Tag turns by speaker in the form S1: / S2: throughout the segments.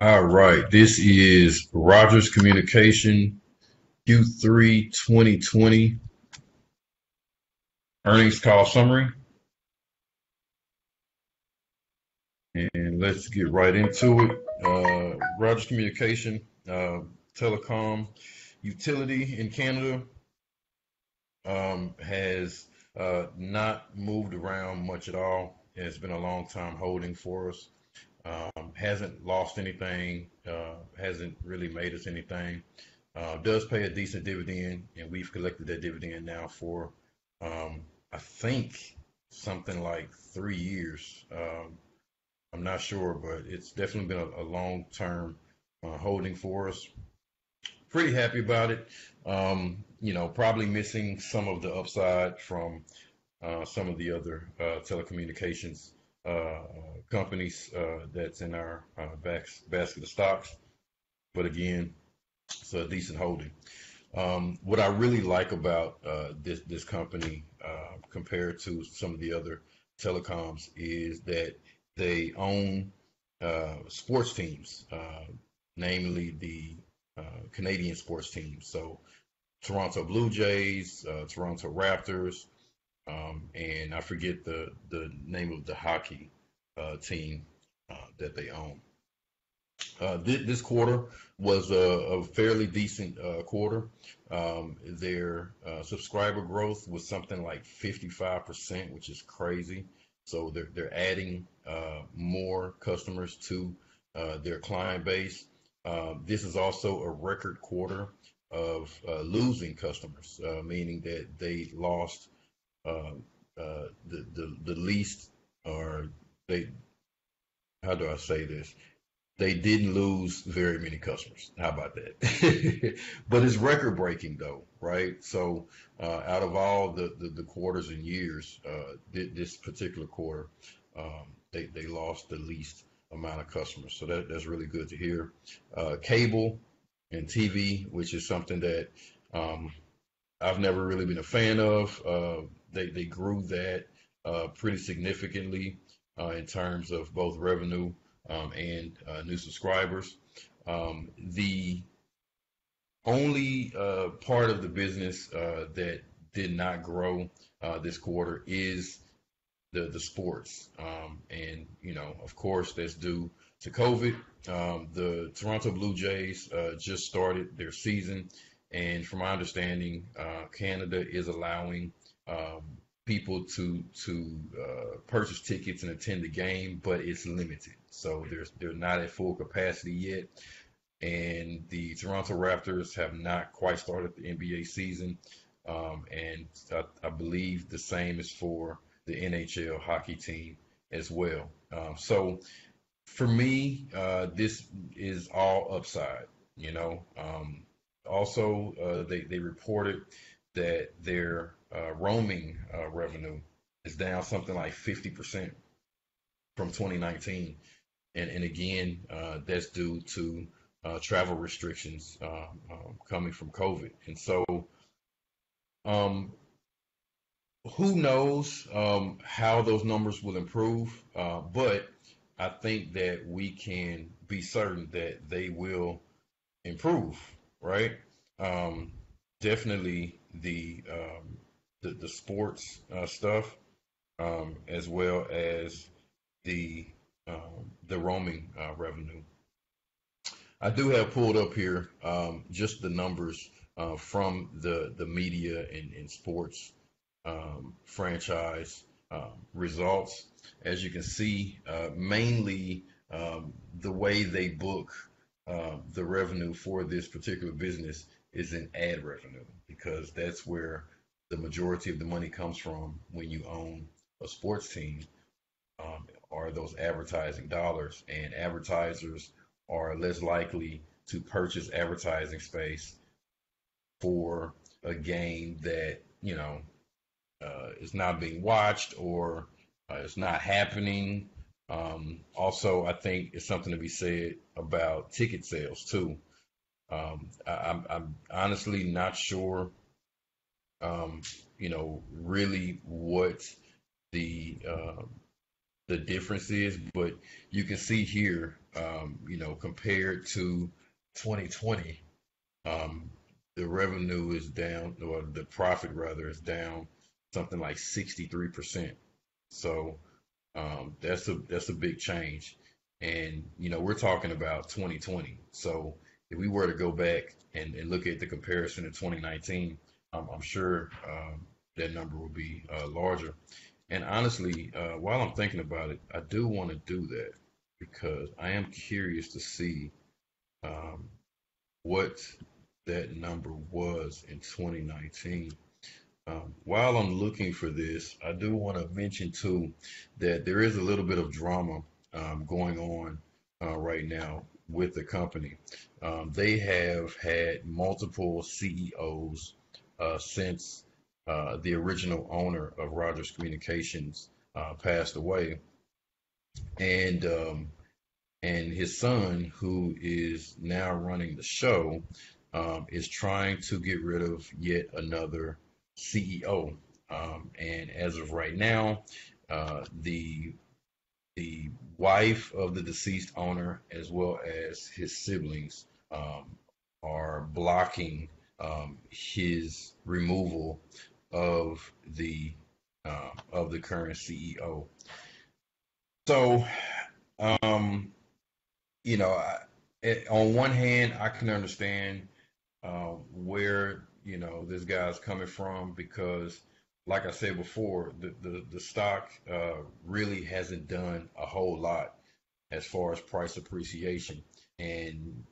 S1: All right, this is Rogers Communication Q3 2020 earnings call summary, and let's get right into it. Rogers Communication, telecom utility in Canada, has not moved around much at all. It's been a long time holding for us. Hasn't lost anything, hasn't really made us anything. Does pay a decent dividend, and we've collected that dividend now for, I think, something like 3 years. I'm not sure, but it's definitely been a long-term holding for us. Pretty happy about it. Probably missing some of the upside from some of the other telecommunications uh, companies that's in our basket of stocks. But again, it's a decent holding. What I really like about this company compared to some of the other telecoms is that they own sports teams, namely the Canadian sports teams. So Toronto Blue Jays, Toronto Raptors, and I forget the name of the hockey team that they own. This quarter was a fairly decent quarter. Their subscriber growth was something like 55%, which is crazy. So they're adding more customers to their client base. This is also a record quarter of losing customers, meaning that they lost uh, the least, or they, how do I say this? They didn't lose very many customers. How about that? But it's record breaking though, right? So out of all the quarters and years, this particular quarter, they lost the least amount of customers. So that's really good to hear. Cable and TV, which is something that um, I've never really been a fan of. They grew that pretty significantly in terms of both revenue and new subscribers. The only part of the business that did not grow this quarter is the sports, and of course, that's due to COVID. The Toronto Blue Jays just started their season, and from my understanding, Canada is allowing um, people to purchase tickets and attend the game, but it's limited. So they're not at full capacity yet, and the Toronto Raptors have not quite started the NBA season, and I believe the same is for the NHL hockey team as well. So for me, this is all upside. You know, also they reported that their roaming revenue is down something like 50% from 2019, and again, that's due to travel restrictions coming from COVID. And so, um, who knows how those numbers will improve? But I think that we can be certain that they will improve, right? Um, Definitely the sports stuff, as well as the the roaming revenue. I do have pulled up here just the numbers from the media and sports franchise results. As you can see, mainly the way they book the revenue for this particular business is in ad revenue, because that's where the majority of the money comes from when you own a sports team, are those advertising dollars, and advertisers are less likely to purchase advertising space for a game that is not being watched, or it's not happening. Also, I think it's something to be said about ticket sales too. I'm honestly not sure, really what the the difference is, but you can see here, compared to 2020, um, the revenue is down, or the profit rather is down something like 63%. So that's a big change. And we're talking about 2020. So if we were to go back and look at the comparison in 2019, I'm sure that number will be larger. And honestly, while I'm thinking about it, I do want to do that because I am curious to see um, what that number was in 2019. While I'm looking for this, I do want to mention too that there is a little bit of drama going on right now with the company. They have had multiple CEOs since the original owner of Rogers Communications passed away, and and his son, who is now running the show, is trying to get rid of yet another CEO. And as of right now, the wife of the deceased owner, as well as his siblings, are blocking his removal of the current CEO. So, um, on one hand, I can understand where this guy's coming from because, like I said before, the stock really hasn't done a whole lot as far as price appreciation, and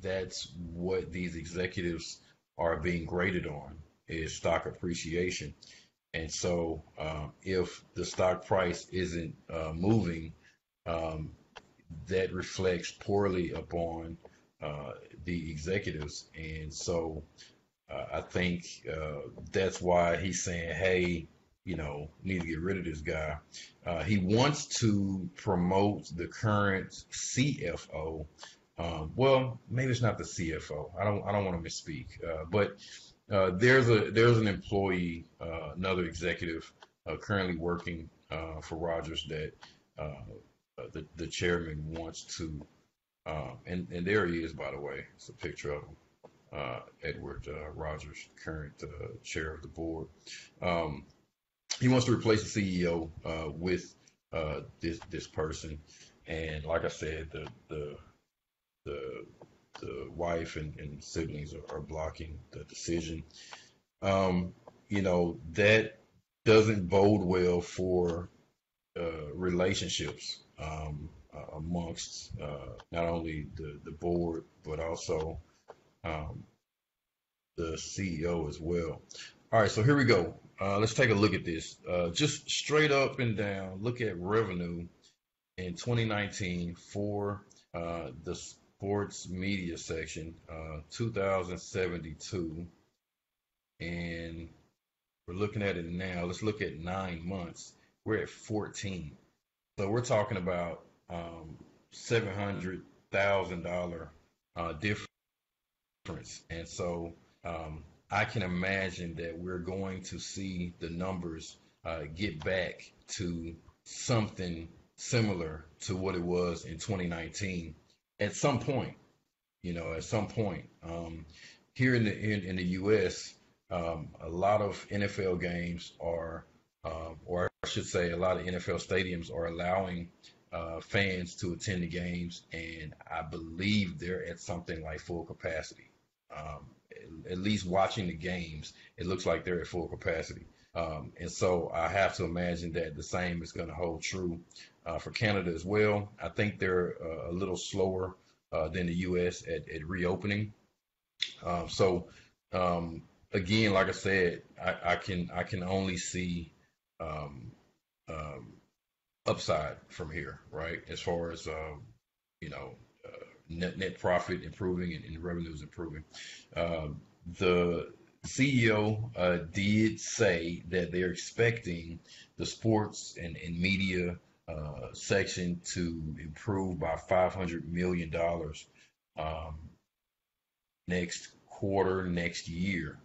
S1: that's what these executives are being graded on is stock appreciation. And so, if the stock price isn't moving, um, that reflects poorly upon uh, the executives. And so I think that's why he's saying, hey, need to get rid of this guy. He wants to promote the current CFO. Well, maybe it's not the CFO. I don't want to misspeak. But there's an employee, another executive, currently working for Rogers that the chairman wants to, and there he is, by the way. It's a picture of him, Edward Rogers, current chair of the board. Um, he wants to replace the CEO with this person, and like I said, the the wife and siblings are blocking the decision. That doesn't bode well for relationships amongst not only the board but also um, the CEO as well. All right, so here we go. Let's take a look at this. Just straight up and down, look at revenue in 2019 for the sports media section, 2072, and we're looking at it now. Let's look at 9 months. We're at 14. So we're talking about $700,000 difference. And so I can imagine that we're going to see the numbers get back to something similar to what it was in 2019 at some point. At some point. Here in the U.S., a lot of NFL games are, or I should say, a lot of NFL stadiums are allowing fans to attend the games, and I believe they're at something like full capacity. Um, at least watching the games, it looks like they're at full capacity. And so I have to imagine that the same is going to hold true for Canada as well. I think they're a little slower than the U.S. at reopening. So again, like I said, I can only see um, um, upside from here, right? As far as you know, net profit improving and revenues improving. The CEO did say that they're expecting the sports and media section to improve by $500 million um, next quarter, next year.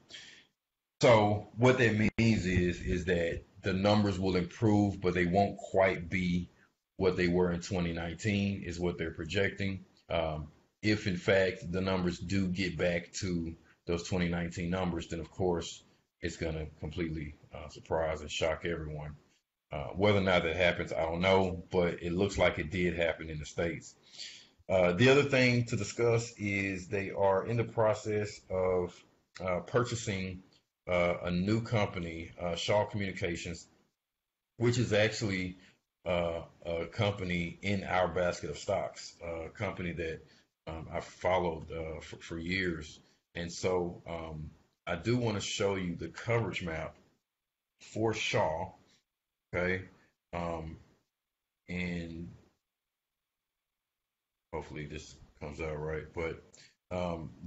S1: So what that means is that the numbers will improve, but they won't quite be what they were in 2019 is what they're projecting. If in fact the numbers do get back to those 2019 numbers, then of course it's going to completely surprise and shock everyone. Whether or not that happens, I don't know, but it looks like it did happen in the States. The other thing to discuss is they are in the process of purchasing a new company, Shaw Communications, which is actually a company in our basket of stocks, a company that I've followed for years. And so I do want to show you the coverage map for Shaw, okay? And hopefully this comes out right. But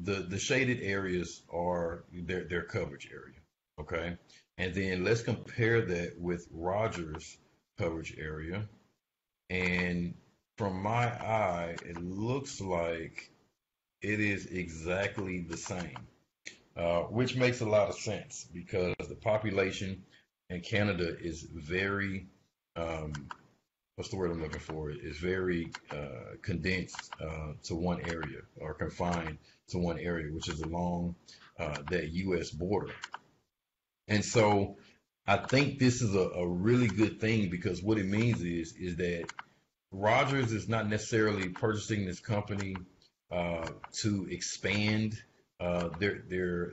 S1: the shaded areas are their coverage area, okay? And then let's compare that with Rogers' coverage area. And from my eye, it looks like it is exactly the same, which makes a lot of sense because the population in Canada is very, what's the word I'm looking for? It's very condensed to one area or confined to one area, which is along that U.S. border. And so I think this is a really good thing because what it means is that Rogers is not necessarily purchasing this company to expand their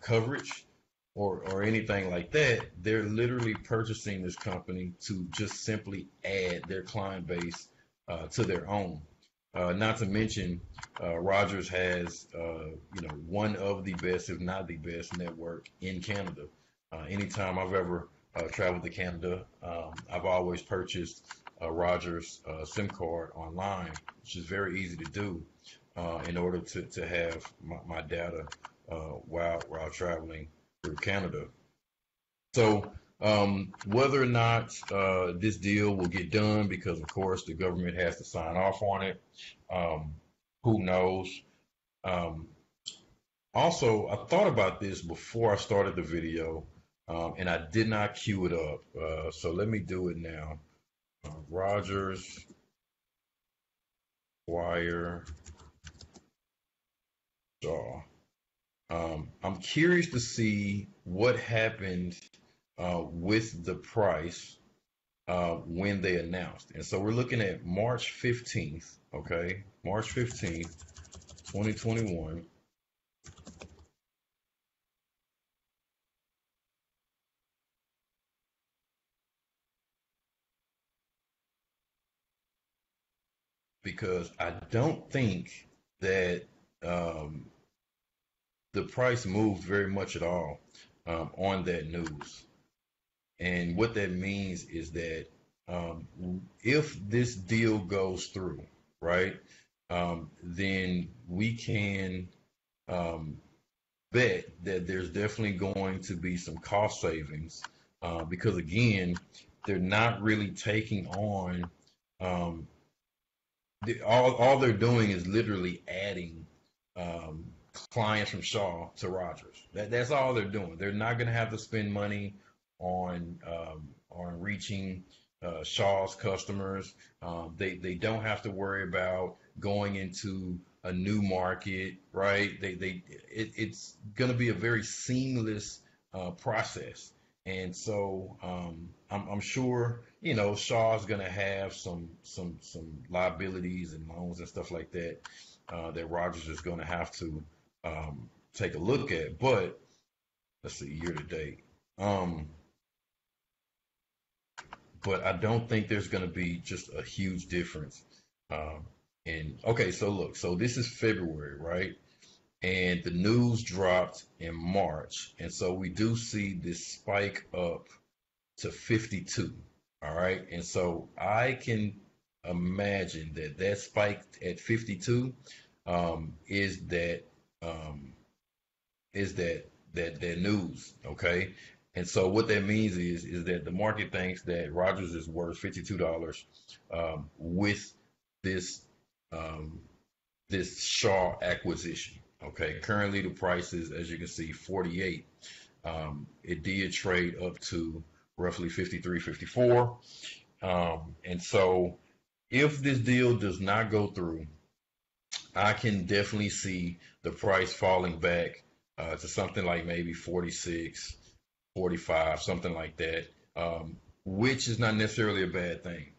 S1: coverage or anything like that. They're literally purchasing this company to just simply add their client base to their own. Not to mention, Rogers has one of the best, if not the best, network in Canada. Anytime I've ever traveled to Canada, I've always purchased a Rogers SIM card online, which is very easy to do in order to have my data while traveling through Canada. So whether or not this deal will get done, because of course the government has to sign off on it, who knows? Also, I thought about this before I started the video, and I did not queue it up. So let me do it now. Rogers Wire Shaw. I'm curious to see what happened with the price when they announced. And so we're looking at March 15th, okay? March 15th, 2021. Because I don't think that the price moved very much at all on that news. And what that means is that if this deal goes through, right, then we can bet that there's definitely going to be some cost savings because, again, they're not really taking on all they're doing is literally adding clients from Shaw to Rogers. That's all they're doing. They're not going to have to spend money on reaching Shaw's customers. They don't have to worry about going into a new market, right? It's going to be a very seamless process. And so I'm sure Shaw's going to have some liabilities and loans and stuff like that that Rogers is going to have to take a look at. But let's see, year to date. But I don't think there's going to be just a huge difference. Okay, so look, so this is February, right? And the news dropped in March. And so we do see this spike up to 52. All right. And so I can imagine that spike at 52 is that news. Okay. And so what that means is that the market thinks that Rogers is worth $52 with this this Shaw acquisition. Okay, currently the price is, as you can see, 48. It did trade up to roughly 53, 54. And so if this deal does not go through, I can definitely see the price falling back to something like maybe 46, 45, something like that, which is not necessarily a bad thing.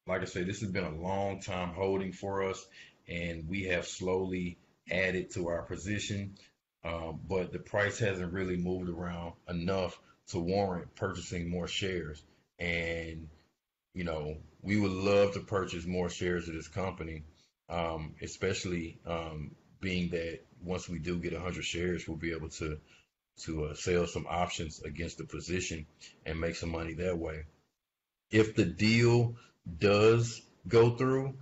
S1: Like I said, this has been a long time holding for us, and we have slowly added to our position. But the price hasn't really moved around enough to warrant purchasing more shares. And we would love to purchase more shares of this company, especially being that once we do get 100 shares, we'll be able to sell some options against the position and make some money that way. If the deal does go through,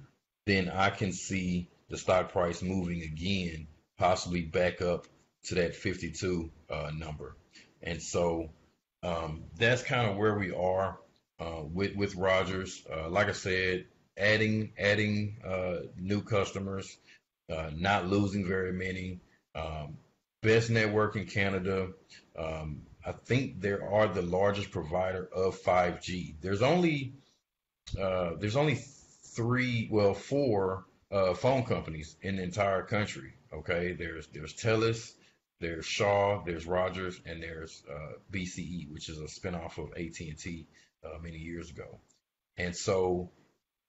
S1: then I can see the stock price moving again, possibly back up to that 52 number. And so that's kind of where we are with Rogers. Like I said, adding new customers, not losing very many. Um, Best network in Canada. I think they are the largest provider of 5G. There's only three, well, four phone companies in the entire country. Okay, there's Telus, there's Shaw, there's Rogers, and there's BCE, which is a spinoff of AT&T many years ago. And so,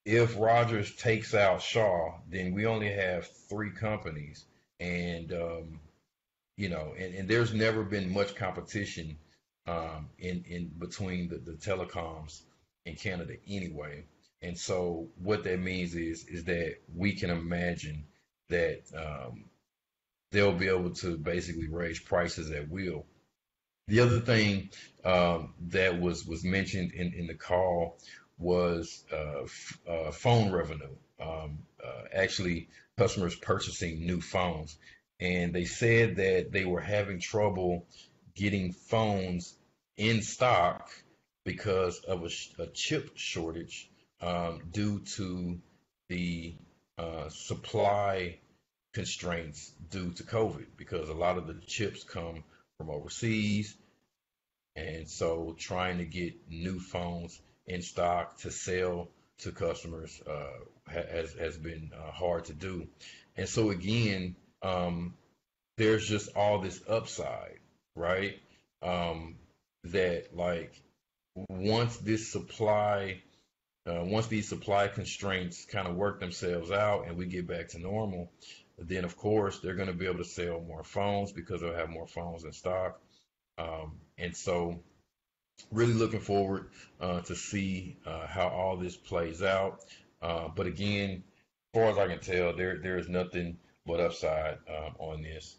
S1: if Rogers takes out Shaw, then we only have three companies, and and there's never been much competition in between the telecoms in Canada anyway. And so what that means is that we can imagine that they'll be able to basically raise prices at will. The other thing that was mentioned in the call was phone revenue. Actually, customers purchasing new phones, and they said that they were having trouble getting phones in stock because of a chip shortage due to the supply constraints due to COVID, because a lot of the chips come from overseas, and so trying to get new phones in stock to sell to customers has been hard to do. And so again, there's just all this upside, right? Um, that like once this supply, once these supply constraints kind of work themselves out and we get back to normal, then of course they're going to be able to sell more phones because they'll have more phones in stock. And so really looking forward to see how all this plays out. But again, as far as I can tell, there is nothing but upside on this.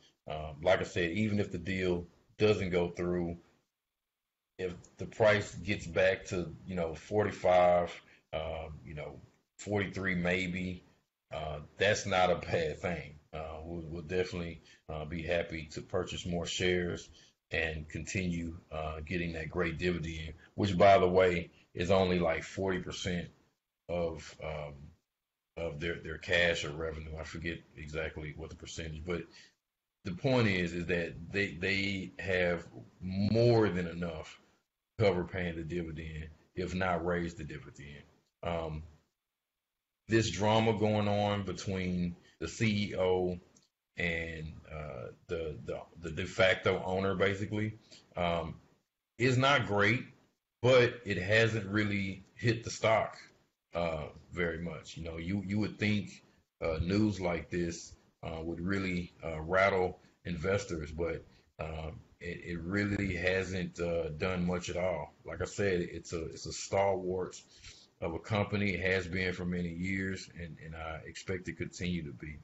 S1: Like I said, even if the deal doesn't go through, if the price gets back to 45, you know 43 maybe, that's not a bad thing. We'll definitely be happy to purchase more shares and continue getting that great dividend, which by the way is only like 40% of their cash or revenue. I forget exactly what the percentage, but the point is that they have more than enough cover paying the dividend, if not raise the dividend. Um, this drama going on between the CEO and the de facto owner, basically, um, is not great, but it hasn't really hit the stock very much. You would think news like this would really rattle investors, but it really hasn't done much at all. Like I said, it's a stalwart of a company. It has been for many years, and I expect to continue to be.